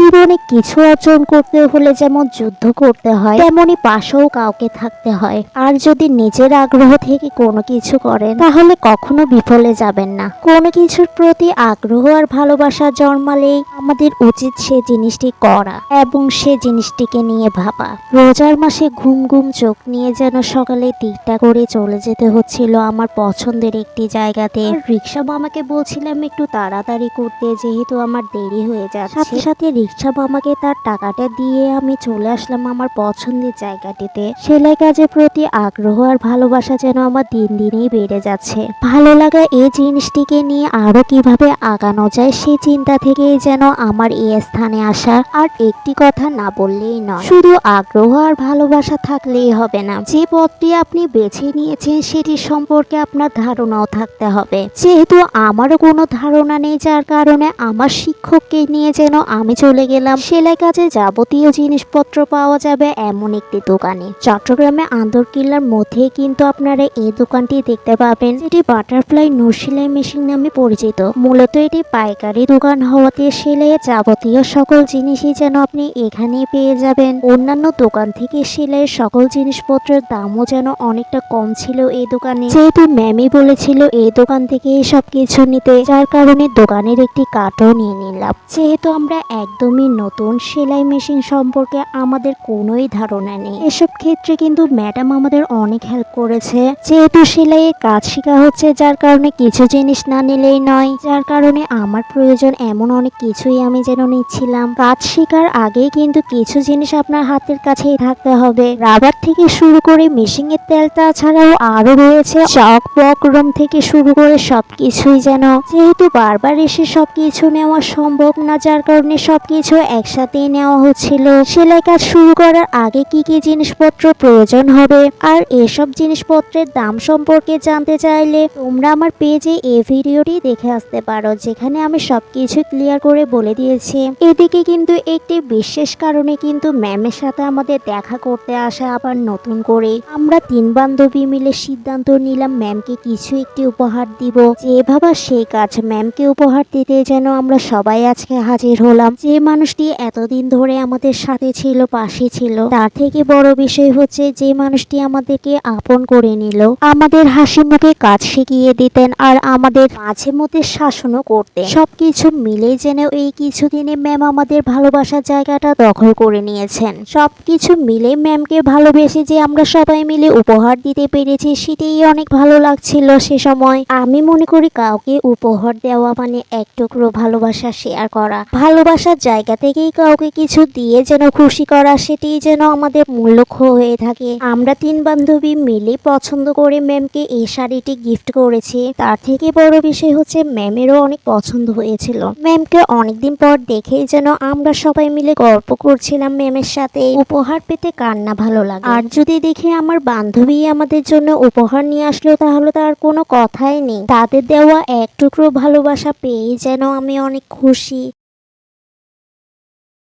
জীবনে কিছু অর্জন করতে হলে যেমন যুদ্ধ করতে হয়, তেমনি পাশেও কাউকে থাকতে হয়। আর যদি নিজের আগ্রহ থেকে কোনো কিছু করেন, তাহলে কখনো বিফলে যাবেন না। কোনো কিছুর প্রতি আগ্রহ আর ভালোবাসা জন্মালেই আমাদের উচিত সে জিনিসটি করা এবং সে জিনিসটিকে নিয়ে ভাবা। রোজার মাসে ঘুম ঘুম চোখ নিয়ে যেন সকালে দিকটা করে চলে যেতে হচ্ছিল আমার পছন্দের একটি জায়গাতে। রিক্সা মামাকে বলছিলাম একটু তাড়াতাড়ি করতে, যেহেতু আমার দেরি হয়ে যাচ্ছে। সাথে সাথে রিক্সা মামাকে তার টাকাটা দিয়ে আমি চলে আসলাম আমার পছন্দের জায়গাটিতে। সেলাই কাজের প্রতি আগ্রহ আর ভালোবাসা যেন আমার দিন দিনেই বেড়ে যাচ্ছে। ভালো লাগা এই জিনিসটিকে নিয়ে আরো কিভাবে আগানো যায় সেই চিন্তা থেকেই যেন আমার এই স্থানে আসা। আর একটি কথা না বললেই নয়, শুধু আগ্রহ আর ভালোবাসা থাকলেই হবে না, যে পথটি আপনি বেছে নিয়েছেন সেটি সম্পর্কে আপনার ধারণাও থাকতে হবে। যেহেতু আমারও কোনো ধারণা নেই, যার কারণে আমার শিক্ষককে নিয়ে যেন আমি চলে গেলাম সেলাই কাজে যাবতীয় জিনিসপত্র পাওয়া যাবে এমন একটি দোকানে। চট্টগ্রামে আন্দরকিল্লার মধ্যে কিন্তু আপনারা এই দোকানটি দেখতে পাবেন, যেটি বাটারফ্লাই নূর সেলাই মেশিন নামে পরিচিত। মূলত এটি পাইকারি দোকান হওয়াতে সেলাইয়ের যাবতীয় সকল জিনিসই যেন আপনি এখানেই পেয়ে যাবেন। অন্যান্য দোকান থেকে সেলাইয়ের সকল জিনিসপত্রের দামও যেন অনেকটা কম ছিল এই দোকানে। যেহেতু ম্যামই বলেছিল এই দোকান থেকে সব কিছু নিতে, যার কারণে দোকানের একটি কার্ডও নিয়ে নিলাম। যেহেতু আমরা একদমই নতুন, সেলাই মেশিন সম্পর্কে আমাদের কোনোই ধারণা নেই। এসব ক্ষেত্রে কিন্তু ম্যাডাম আমাদের অনেক হেল্প করেছে। যেহেতু সেলাইয়ের কাজ শেখা হচ্ছে, যার কারণে কিছু জিনিস না নিলেই নয়, যার কারণে আমার প্রয়োজন এমন অনেক কিছুই আমি যেন নিচ্ছিলাম। কাজ শেখার আগেই কিন্তু কিছু জিনিস আপনার হাতের কাছেই থাকতে হবে। রাবার থেকে শুরু করে মেশিনের তেল, তাছাড়াও আরো রয়েছে চক বক্রম থেকে শুরু করে সবকিছুই যেন। যেহেতু বারবার এসে সবকিছু নেওয়া সম্ভব না, যার কারণে সবকিছু একসাথেই নেওয়া হচ্ছিল। সেলাই কাজ শুরু করার আগে কি কি জিনিসপত্র প্রয়োজন হবে আর এসব জিনিসপত্রের দাম সম্পর্কে জানতে চাইলে তোমরা আমার পেজে এই ভিডিওটি দেখে আসতে পারো, যেখানে আমি সবকিছু ক্লিয়ার করে বলে দিয়েছি। এদিকে কিন্তু একটি বিশেষ কারণে কিন্তু ম্যামের সাথে আমাদের দেখা করতে আসা আবার নতুন করে। আমরা 3 বান্ধবী মিলে সিদ্ধান্ত নিলাম ম্যামকে কিছু একটি উপহার দিব। যে ভাবা সেই কাজ, ম্যামকে উপহার দিতে যেন আমরা সবাই আজকে হাজির হলাম। যে মানুষটি এতদিন ধরে আমাদের সাথে ছিল, পাশে ছিল, তার থেকে বড় বিষয় হচ্ছে যে মানুষটি আমাদেরকে আপন করে নিল, আমাদের হাসি মুখে কাজ শিখিয়ে দিতেন আর আমাদের মাঝে মধ্যে শাসনও করতেন। সবকিছু মিলে যেন এই কিছুদিনে ম্যাম আমাদের ভালোবাসার জায়গাটা দখল করে নিয়েছেন। সবকিছু মিলে ম্যামকে ভালোবেসে যে আমরা সবাই মিলে উপহার দিতে পেরেছি, সেটাই অনেক ভালো লাগছিল সে সময়। আমি মনে করি কাউকে উপহার দেওয়া মানে এক টুকরো ভালোবাসা শেয়ার করা। ভালোবাসার জায়গা থেকেই কাউকে কিছু দিয়ে যেন খুশি করা, সেটাই যেন আমাদের মূল লক্ষ্য হয়ে থাকে। আমরা 3 বান্ধবী মিলে পছন্দ করে ম্যামকে এই শাড়িটি গিফট করেছি। তার থেকে বড় বিষয় হচ্ছে ম্যামেরও অনেক পছন্দ হয়েছিল। ম্যামকে অনেকদিন পর দেখেই যেন আমরা সবাই মিলে গল্প করছিলাম ম্যামের সাথে। উপহার পেতে কার না ভালো লাগে। আর যদি দেখি আমার বান্ধবী আমাদের জন্য উপহার নিয়ে আসলো, তাহলে তার কোনো কথাই নেই। তাদের দেওয়া এক টুকরো ভালোবাসা পেয়ে যেন আমি অনেক খুশি।